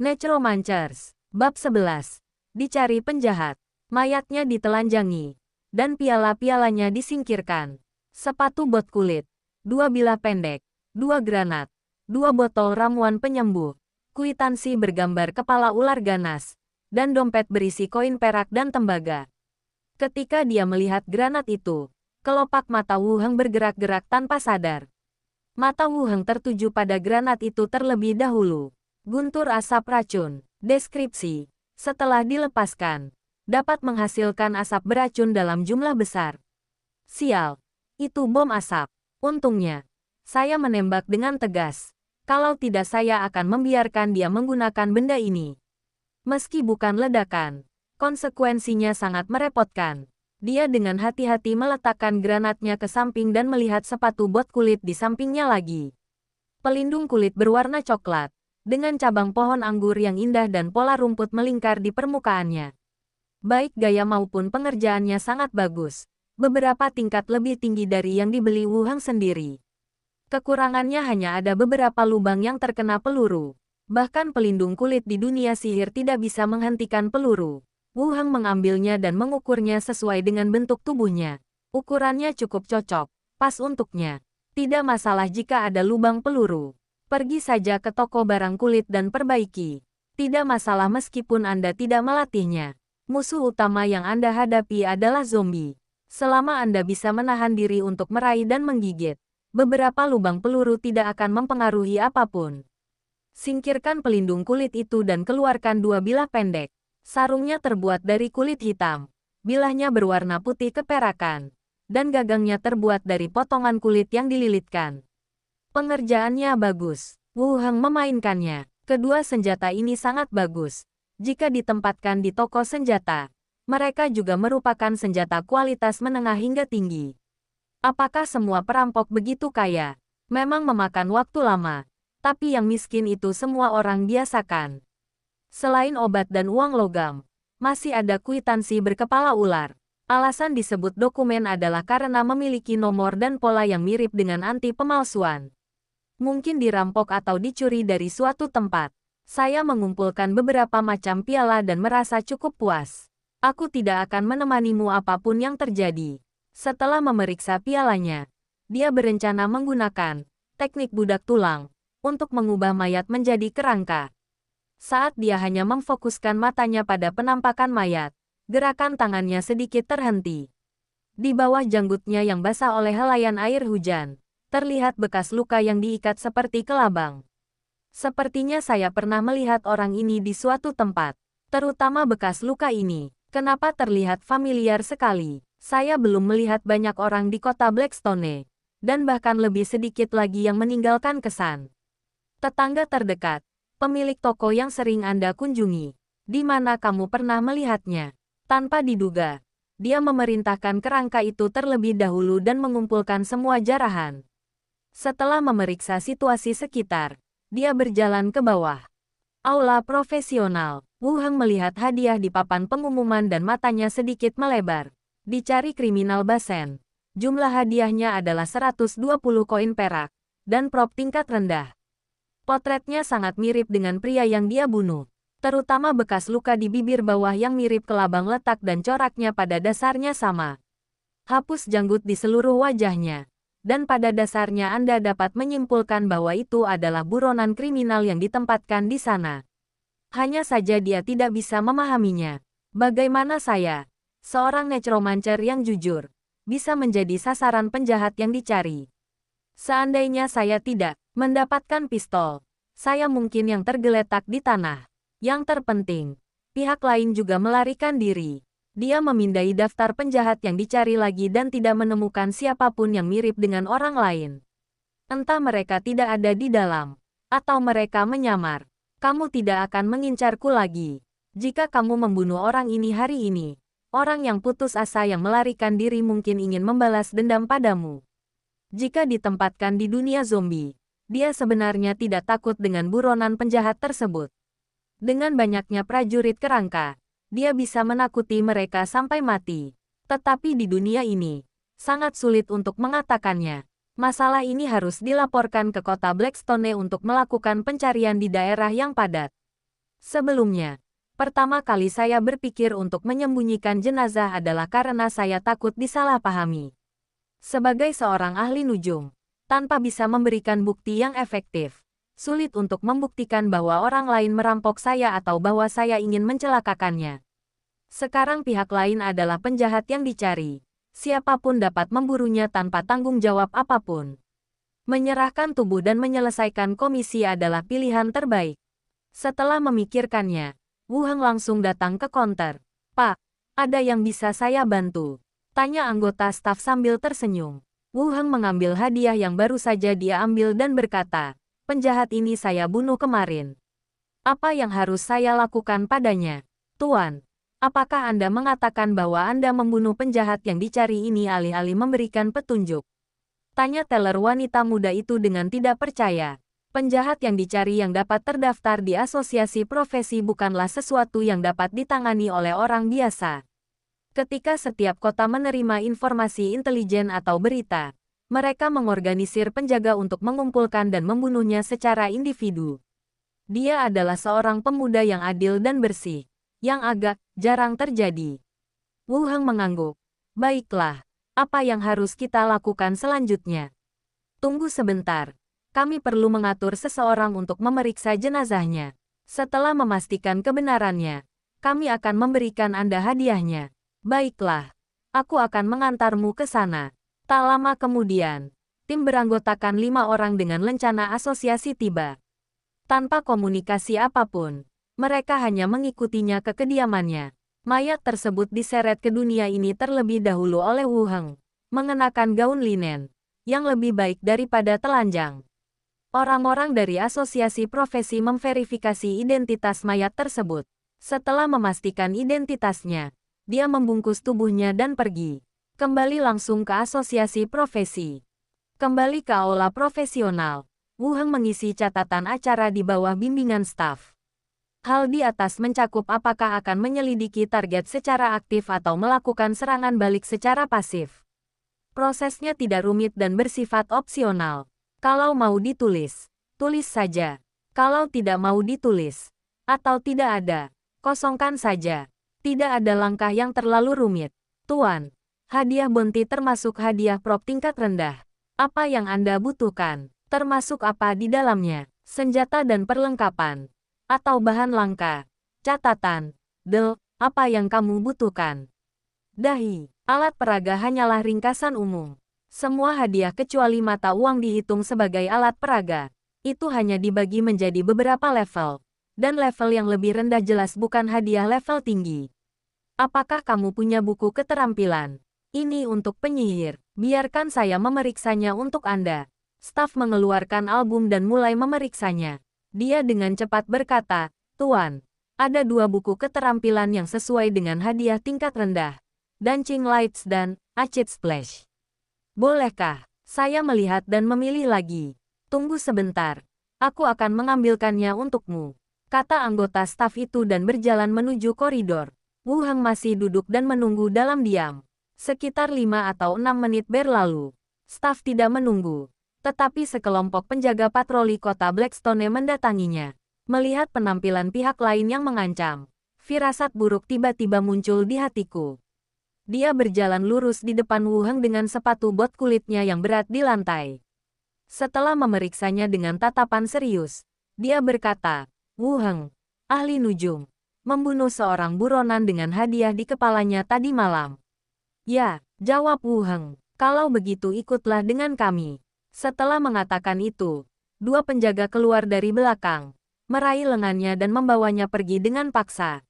Necromancers. Bab 11. Dicari penjahat. Mayatnya ditelanjangi. Dan piala-pialanya disingkirkan. Sepatu bot kulit. 2 bilah pendek. 2 granat. 2 botol ramuan penyembuh. Kwitansi bergambar kepala ular ganas. Dan dompet berisi koin perak dan tembaga. Ketika dia melihat granat itu, kelopak mata Wu Heng bergerak-gerak tanpa sadar. Mata Wu Heng tertuju pada granat itu terlebih dahulu. Guntur asap racun. Deskripsi. Setelah dilepaskan, dapat menghasilkan asap beracun dalam jumlah besar. Sial. Itu bom asap. Untungnya, saya menembak dengan tegas. Kalau tidak saya akan membiarkan dia menggunakan benda ini. Meski bukan ledakan, konsekuensinya sangat merepotkan. Dia dengan hati-hati meletakkan granatnya ke samping dan melihat sepatu bot kulit di sampingnya lagi. Pelindung kulit berwarna coklat, dengan cabang pohon anggur yang indah dan pola rumput melingkar di permukaannya. Baik gaya maupun pengerjaannya sangat bagus. Beberapa tingkat lebih tinggi dari yang dibeli Wu Heng sendiri. Kekurangannya hanya ada beberapa lubang yang terkena peluru. Bahkan pelindung kulit di dunia sihir tidak bisa menghentikan peluru. Wu Heng mengambilnya dan mengukurnya sesuai dengan bentuk tubuhnya. Ukurannya cukup cocok, pas untuknya. Tidak masalah jika ada lubang peluru. Pergi saja ke toko barang kulit dan perbaiki. Tidak masalah meskipun Anda tidak melatihnya. Musuh utama yang Anda hadapi adalah zombie. Selama Anda bisa menahan diri untuk meraih dan menggigit, beberapa lubang peluru tidak akan mempengaruhi apapun. Singkirkan pelindung kulit itu dan keluarkan 2 bilah pendek. Sarungnya terbuat dari kulit hitam. Bilahnya berwarna putih keperakan. Dan gagangnya terbuat dari potongan kulit yang dililitkan. Pengerjaannya bagus. Wu Heng memainkannya. Kedua senjata ini sangat bagus. Jika ditempatkan di toko senjata, mereka juga merupakan senjata kualitas menengah hingga tinggi. Apakah semua perampok begitu kaya? Memang memakan waktu lama. Tapi yang miskin itu semua orang biasakan. Selain obat dan uang logam, masih ada kwitansi berkepala ular. Alasan disebut dokumen adalah karena memiliki nomor dan pola yang mirip dengan anti pemalsuan. Mungkin dirampok atau dicuri dari suatu tempat. Saya mengumpulkan beberapa macam piala dan merasa cukup puas. Aku tidak akan menemanimu apapun yang terjadi. Setelah memeriksa pialanya, dia berencana menggunakan teknik budak tulang untuk mengubah mayat menjadi kerangka. Saat dia hanya memfokuskan matanya pada penampakan mayat, gerakan tangannya sedikit terhenti. Di bawah janggutnya yang basah oleh helaian air hujan, terlihat bekas luka yang diikat seperti kelabang. Sepertinya saya pernah melihat orang ini di suatu tempat, terutama bekas luka ini. Kenapa terlihat familiar sekali? Saya belum melihat banyak orang di kota Blackstone, dan bahkan lebih sedikit lagi yang meninggalkan kesan. Tetangga terdekat, pemilik toko yang sering Anda kunjungi. Di mana kamu pernah melihatnya? Tanpa diduga, dia memerintahkan kerangka itu terlebih dahulu dan mengumpulkan semua jarahan. Setelah memeriksa situasi sekitar, dia berjalan ke bawah. Aula profesional. Wu Heng melihat hadiah di papan pengumuman dan matanya sedikit melebar. Dicari kriminal Basen. Jumlah hadiahnya adalah 120 koin perak, dan prop tingkat rendah. Potretnya sangat mirip dengan pria yang dia bunuh. Terutama bekas luka di bibir bawah yang mirip kelabang letak dan coraknya pada dasarnya sama. Hapus janggut di seluruh wajahnya. Dan pada dasarnya Anda dapat menyimpulkan bahwa itu adalah buronan kriminal yang ditempatkan di sana. Hanya saja dia tidak bisa memahaminya. Bagaimana saya, seorang necromancer yang jujur, bisa menjadi sasaran penjahat yang dicari? Seandainya saya tidak mendapatkan pistol, saya mungkin yang tergeletak di tanah. Yang terpenting, pihak lain juga melarikan diri. Dia memindai daftar penjahat yang dicari lagi dan tidak menemukan siapapun yang mirip dengan orang lain. Entah mereka tidak ada di dalam, atau mereka menyamar. Kamu tidak akan mengincarku lagi. Jika kamu membunuh orang ini hari ini, orang yang putus asa yang melarikan diri mungkin ingin membalas dendam padamu. Jika ditempatkan di dunia zombie, dia sebenarnya tidak takut dengan buronan penjahat tersebut. Dengan banyaknya prajurit kerangka, dia bisa menakuti mereka sampai mati. Tetapi di dunia ini, sangat sulit untuk mengatakannya. Masalah ini harus dilaporkan ke kota Blackstone untuk melakukan pencarian di daerah yang padat. Sebelumnya, pertama kali saya berpikir untuk menyembunyikan jenazah adalah karena saya takut disalahpahami. Sebagai seorang ahli nujum, tanpa bisa memberikan bukti yang efektif, sulit untuk membuktikan bahwa orang lain merampok saya atau bahwa saya ingin mencelakakannya. Sekarang pihak lain adalah penjahat yang dicari. Siapapun dapat memburunya tanpa tanggung jawab apapun. Menyerahkan tubuh dan menyelesaikan komisi adalah pilihan terbaik. Setelah memikirkannya, Wu Heng langsung datang ke konter. "Pak, ada yang bisa saya bantu?" Tanya anggota staf sambil tersenyum. Wu Heng mengambil hadiah yang baru saja dia ambil dan berkata, "Penjahat ini saya bunuh kemarin. Apa yang harus saya lakukan padanya? Tuan, apakah Anda mengatakan bahwa Anda membunuh penjahat yang dicari ini alih-alih memberikan petunjuk?" Tanya teller wanita muda itu dengan tidak percaya. Penjahat yang dicari yang dapat terdaftar di asosiasi profesi bukanlah sesuatu yang dapat ditangani oleh orang biasa. Ketika setiap kota menerima informasi intelijen atau berita, mereka mengorganisir penjaga untuk mengumpulkan dan membunuhnya secara individu. Dia adalah seorang pemuda yang adil dan bersih, yang agak jarang terjadi. Wu Heng mengangguk. "Baiklah, apa yang harus kita lakukan selanjutnya?" "Tunggu sebentar. Kami perlu mengatur seseorang untuk memeriksa jenazahnya. Setelah memastikan kebenarannya, kami akan memberikan Anda hadiahnya." "Baiklah, aku akan mengantarmu ke sana." Tak lama kemudian, tim beranggotakan 5 orang dengan lencana asosiasi tiba. Tanpa komunikasi apapun, mereka hanya mengikutinya ke kediamannya. Mayat tersebut diseret ke dunia ini terlebih dahulu oleh Wu Heng, mengenakan gaun linen, yang lebih baik daripada telanjang. Orang-orang dari asosiasi profesi memverifikasi identitas mayat tersebut. Setelah memastikan identitasnya, dia membungkus tubuhnya dan pergi. Kembali langsung ke asosiasi profesi. Kembali ke aula profesional, Wu Heng mengisi catatan acara di bawah bimbingan staf. Hal di atas mencakup apakah akan menyelidiki target secara aktif atau melakukan serangan balik secara pasif. Prosesnya tidak rumit dan bersifat opsional. Kalau mau ditulis, tulis saja. Kalau tidak mau ditulis, atau tidak ada, kosongkan saja. Tidak ada langkah yang terlalu rumit. "Tuan, hadiah bounty termasuk hadiah prop tingkat rendah. Apa yang Anda butuhkan? Termasuk apa di dalamnya? Senjata dan perlengkapan? Atau bahan langka? Catatan. Del, apa yang kamu butuhkan?" Dahi, alat peraga hanyalah ringkasan umum. Semua hadiah kecuali mata uang dihitung sebagai alat peraga. Itu hanya dibagi menjadi beberapa level. Dan level yang lebih rendah jelas bukan hadiah level tinggi. "Apakah kamu punya buku keterampilan? Ini untuk penyihir. Biarkan saya memeriksanya untuk Anda." Staf mengeluarkan album dan mulai memeriksanya. Dia dengan cepat berkata, "Tuan, ada 2 buku keterampilan yang sesuai dengan hadiah tingkat rendah. Dancing Lights dan Acid Splash. Bolehkah saya melihat dan memilih lagi?" "Tunggu sebentar. Aku akan mengambilkannya untukmu," kata anggota staf itu dan berjalan menuju koridor. Wu Heng masih duduk dan menunggu dalam diam. Sekitar 5 atau 6 menit berlalu. Staf tidak menunggu. Tetapi sekelompok penjaga patroli kota Blackstone mendatanginya. Melihat penampilan pihak lain yang mengancam, firasat buruk tiba-tiba muncul di hatiku. Dia berjalan lurus di depan Wu Heng dengan sepatu bot kulitnya yang berat di lantai. Setelah memeriksanya dengan tatapan serius, dia berkata, "Wu Heng, ahli nujum, membunuh seorang buronan dengan hadiah di kepalanya tadi malam." "Ya," jawab Wu Heng, "kalau begitu ikutlah dengan kami." Setelah mengatakan itu, 2 penjaga keluar dari belakang, meraih lengannya dan membawanya pergi dengan paksa.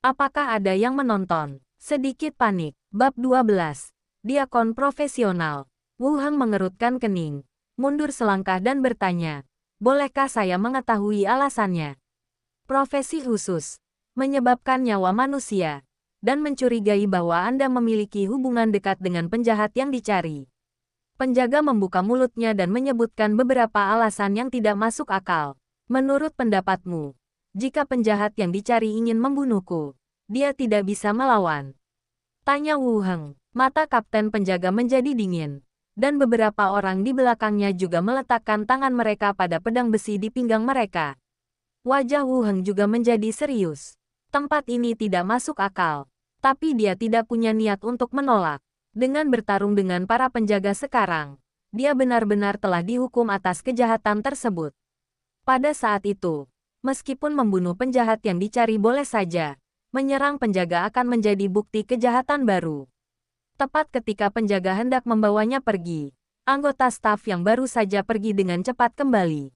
Apakah ada yang menonton? Sedikit panik. Bab 12. Diakon profesional. Wu Heng mengerutkan kening, mundur selangkah dan bertanya, "Bolehkah saya mengetahui alasannya?" "Profesi khusus, menyebabkan nyawa manusia, dan mencurigai bahwa Anda memiliki hubungan dekat dengan penjahat yang dicari." Penjaga membuka mulutnya dan menyebutkan beberapa alasan yang tidak masuk akal. "Menurut pendapatmu, jika penjahat yang dicari ingin membunuhku, dia tidak bisa melawan?" Tanya Wu Heng. Mata kapten penjaga menjadi dingin, dan beberapa orang di belakangnya juga meletakkan tangan mereka pada pedang besi di pinggang mereka. Wajah Wu Heng juga menjadi serius. Tempat ini tidak masuk akal. Tapi dia tidak punya niat untuk menolak. Dengan bertarung dengan para penjaga sekarang, dia benar-benar telah dihukum atas kejahatan tersebut. Pada saat itu, meskipun membunuh penjahat yang dicari boleh saja, menyerang penjaga akan menjadi bukti kejahatan baru. Tepat ketika penjaga hendak membawanya pergi, anggota staf yang baru saja pergi dengan cepat kembali.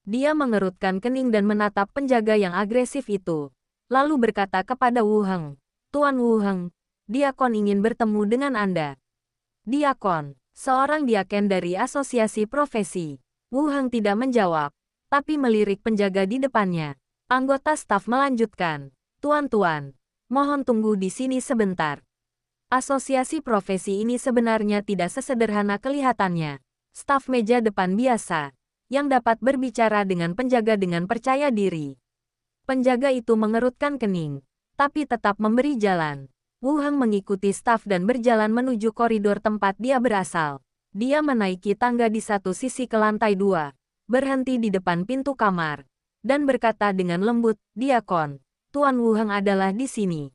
Dia mengerutkan kening dan menatap penjaga yang agresif itu, lalu berkata kepada Wu Heng, "Tuan Wu Heng, Diakon ingin bertemu dengan Anda." Diakon, seorang diaken dari asosiasi profesi. Wu Heng tidak menjawab, tapi melirik penjaga di depannya. Anggota staf melanjutkan, "Tuan-tuan, mohon tunggu di sini sebentar." Asosiasi profesi ini sebenarnya tidak sesederhana kelihatannya. Staf meja depan biasa, yang dapat berbicara dengan penjaga dengan percaya diri. Penjaga itu mengerutkan kening, tapi tetap memberi jalan. Wu Heng mengikuti staf dan berjalan menuju koridor tempat dia berasal. Dia menaiki tangga di satu sisi ke lantai 2, berhenti di depan pintu kamar, dan berkata dengan lembut, "Diakon, Tuan Wu Heng adalah di sini.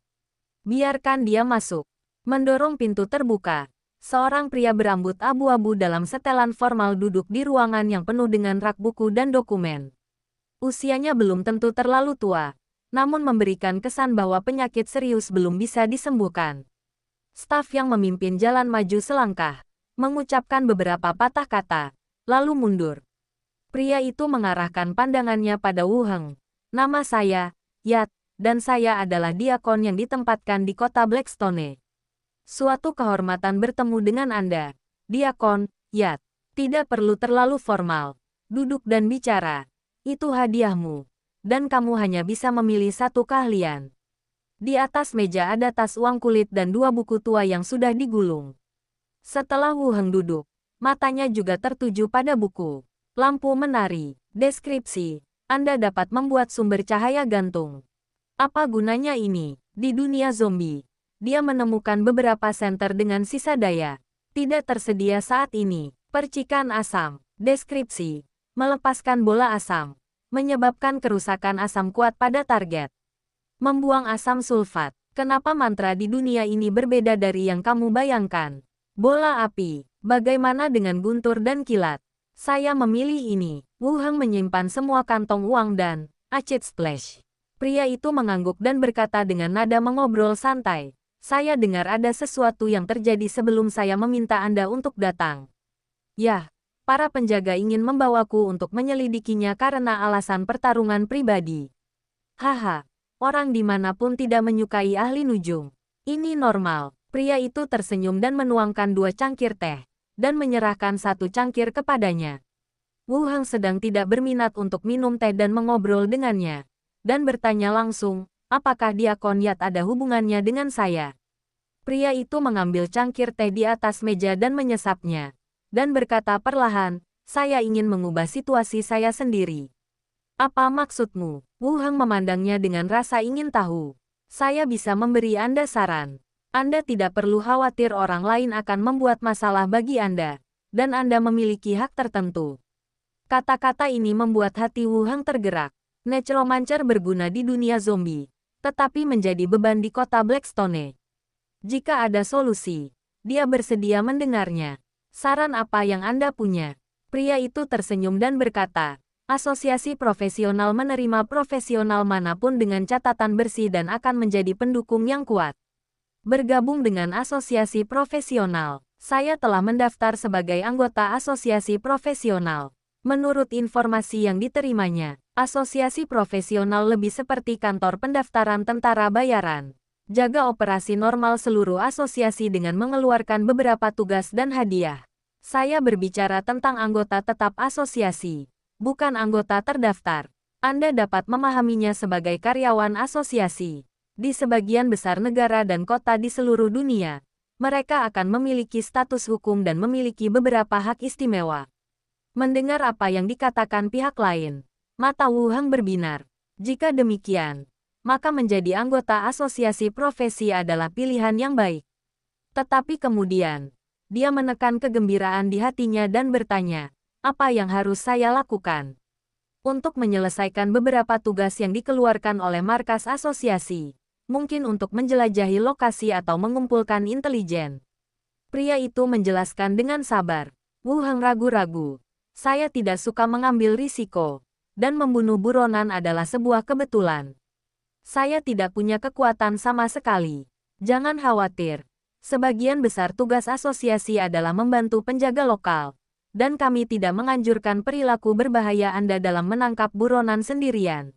Biarkan dia masuk." Mendorong pintu terbuka, seorang pria berambut abu-abu dalam setelan formal duduk di ruangan yang penuh dengan rak buku dan dokumen. Usianya belum tentu terlalu tua, namun memberikan kesan bahwa penyakit serius belum bisa disembuhkan. Staf yang memimpin jalan maju selangkah, mengucapkan beberapa patah kata, lalu mundur. Pria itu mengarahkan pandangannya pada Wu Heng. "Nama saya, Yat, dan saya adalah diakon yang ditempatkan di kota Blackstone. Suatu kehormatan bertemu dengan Anda, Diakon, Yat. Tidak perlu terlalu formal. Duduk dan bicara. Itu hadiahmu. Dan kamu hanya bisa memilih satu keahlian." Di atas meja ada tas uang kulit dan 2 buku tua yang sudah digulung. Setelah Wu Heng duduk, matanya juga tertuju pada buku. Lampu menari. Deskripsi. Anda dapat membuat sumber cahaya gantung. Apa gunanya ini? Di dunia zombie, dia menemukan beberapa senter dengan sisa daya. Tidak tersedia saat ini. Percikan asam. Deskripsi. Melepaskan bola asam, menyebabkan kerusakan asam kuat pada target. Membuang asam sulfat. Kenapa mantra di dunia ini berbeda dari yang kamu bayangkan? Bola api. Bagaimana dengan guntur dan kilat? Saya memilih ini. Wu Heng menyimpan semua kantong uang dan acid splash. Pria itu mengangguk dan berkata dengan nada mengobrol santai, "Saya dengar ada sesuatu yang terjadi sebelum saya meminta Anda untuk datang. Yah, para penjaga ingin membawaku untuk menyelidikinya karena alasan pertarungan pribadi. Haha, orang dimanapun tidak menyukai ahli nujum. Ini normal." Pria itu tersenyum dan menuangkan 2 cangkir teh, dan menyerahkan 1 cangkir kepadanya. Wu Heng sedang tidak berminat untuk minum teh dan mengobrol dengannya, dan bertanya langsung, "Apakah Diakon Yat ada hubungannya dengan saya?" Pria itu mengambil cangkir teh di atas meja dan menyesapnya, dan berkata perlahan, "Saya ingin mengubah situasi saya sendiri." "Apa maksudmu?" Wu Heng memandangnya dengan rasa ingin tahu. "Saya bisa memberi Anda saran. Anda tidak perlu khawatir orang lain akan membuat masalah bagi Anda, dan Anda memiliki hak tertentu." Kata-kata ini membuat hati Wu Heng tergerak. Necromancer berguna di dunia zombie, tetapi menjadi beban di kota Blackstone. Jika ada solusi, dia bersedia mendengarnya. "Saran apa yang Anda punya?" Pria itu tersenyum dan berkata, "Asosiasi profesional menerima profesional manapun dengan catatan bersih dan akan menjadi pendukung yang kuat. Bergabung dengan asosiasi profesional. Saya telah mendaftar sebagai anggota asosiasi profesional." Menurut informasi yang diterimanya, asosiasi profesional lebih seperti kantor pendaftaran tentara bayaran. Jaga operasi normal seluruh asosiasi dengan mengeluarkan beberapa tugas dan hadiah. Saya berbicara tentang anggota tetap asosiasi, bukan anggota terdaftar. Anda dapat memahaminya sebagai karyawan asosiasi. Di sebagian besar negara dan kota di seluruh dunia, mereka akan memiliki status hukum dan memiliki beberapa hak istimewa. Mendengar apa yang dikatakan pihak lain, mata Wu Heng berbinar. Jika demikian, maka menjadi anggota asosiasi profesi adalah pilihan yang baik. Tetapi kemudian, dia menekan kegembiraan di hatinya dan bertanya, "Apa yang harus saya lakukan?" untuk menyelesaikan beberapa tugas yang dikeluarkan oleh markas asosiasi. Mungkin untuk menjelajahi lokasi atau mengumpulkan intelijen. Pria itu menjelaskan dengan sabar. Wu Heng ragu-ragu. Saya tidak suka mengambil risiko. Dan membunuh buronan adalah sebuah kebetulan. Saya tidak punya kekuatan sama sekali. Jangan khawatir. Sebagian besar tugas asosiasi adalah membantu penjaga lokal. Dan kami tidak menganjurkan perilaku berbahaya Anda dalam menangkap buronan sendirian.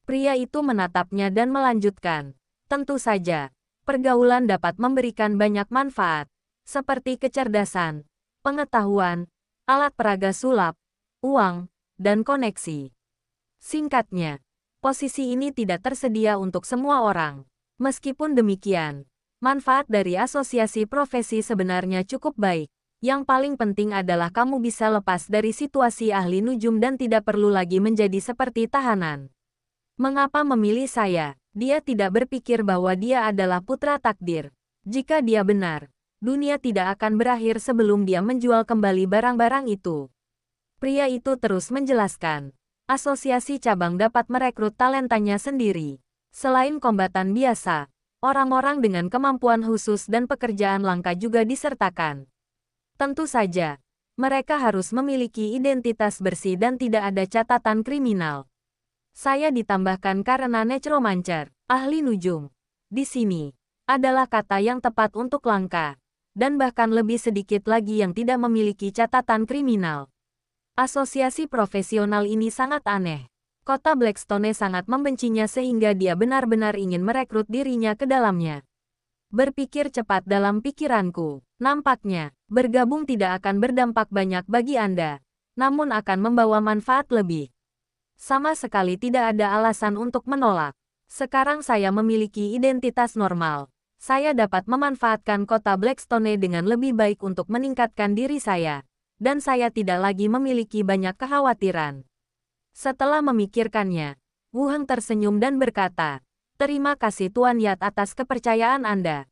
Pria itu menatapnya dan melanjutkan. Tentu saja, pergaulan dapat memberikan banyak manfaat, seperti kecerdasan, pengetahuan, alat peraga sulap, uang, dan koneksi. Singkatnya, posisi ini tidak tersedia untuk semua orang. Meskipun demikian, manfaat dari asosiasi profesi sebenarnya cukup baik. Yang paling penting adalah kamu bisa lepas dari situasi ahli nujum dan tidak perlu lagi menjadi seperti tahanan. Mengapa memilih saya? Dia tidak berpikir bahwa dia adalah putra takdir. Jika dia benar, dunia tidak akan berakhir sebelum dia menjual kembali barang-barang itu. Pria itu terus menjelaskan. Asosiasi cabang dapat merekrut talentanya sendiri. Selain kombatan biasa, orang-orang dengan kemampuan khusus dan pekerjaan langka juga disertakan. Tentu saja, mereka harus memiliki identitas bersih dan tidak ada catatan kriminal. Saya ditambahkan karena necromancer, ahli nujum. Di sini, adalah kata yang tepat untuk langka, dan bahkan lebih sedikit lagi yang tidak memiliki catatan kriminal. Asosiasi profesional ini sangat aneh. Kota Blackstone sangat membencinya sehingga dia benar-benar ingin merekrut dirinya ke dalamnya. Berpikir cepat dalam pikiranku. Nampaknya, bergabung tidak akan berdampak banyak bagi Anda, namun akan membawa manfaat lebih. Sama sekali tidak ada alasan untuk menolak. Sekarang saya memiliki identitas normal. Saya dapat memanfaatkan kota Blackstone dengan lebih baik untuk meningkatkan diri saya. Dan saya tidak lagi memiliki banyak kekhawatiran. Setelah memikirkannya, Wu Heng tersenyum dan berkata, "Terima kasih Tuan Yat atas kepercayaan Anda.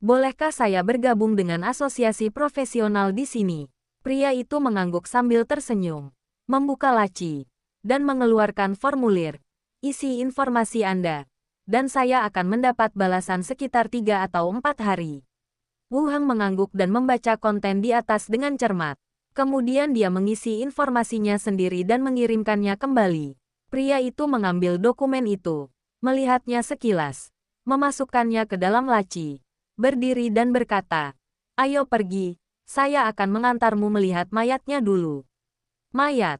Bolehkah saya bergabung dengan asosiasi profesional di sini?" Pria itu mengangguk sambil tersenyum, membuka laci, dan mengeluarkan formulir. "Isi informasi Anda, dan saya akan mendapat balasan sekitar 3 atau 4 hari." Wu Heng mengangguk dan membaca konten di atas dengan cermat. Kemudian dia mengisi informasinya sendiri dan mengirimkannya kembali. Pria itu mengambil dokumen itu, melihatnya sekilas, memasukkannya ke dalam laci, berdiri dan berkata, "Ayo pergi, saya akan mengantarmu melihat mayatnya dulu." Mayat,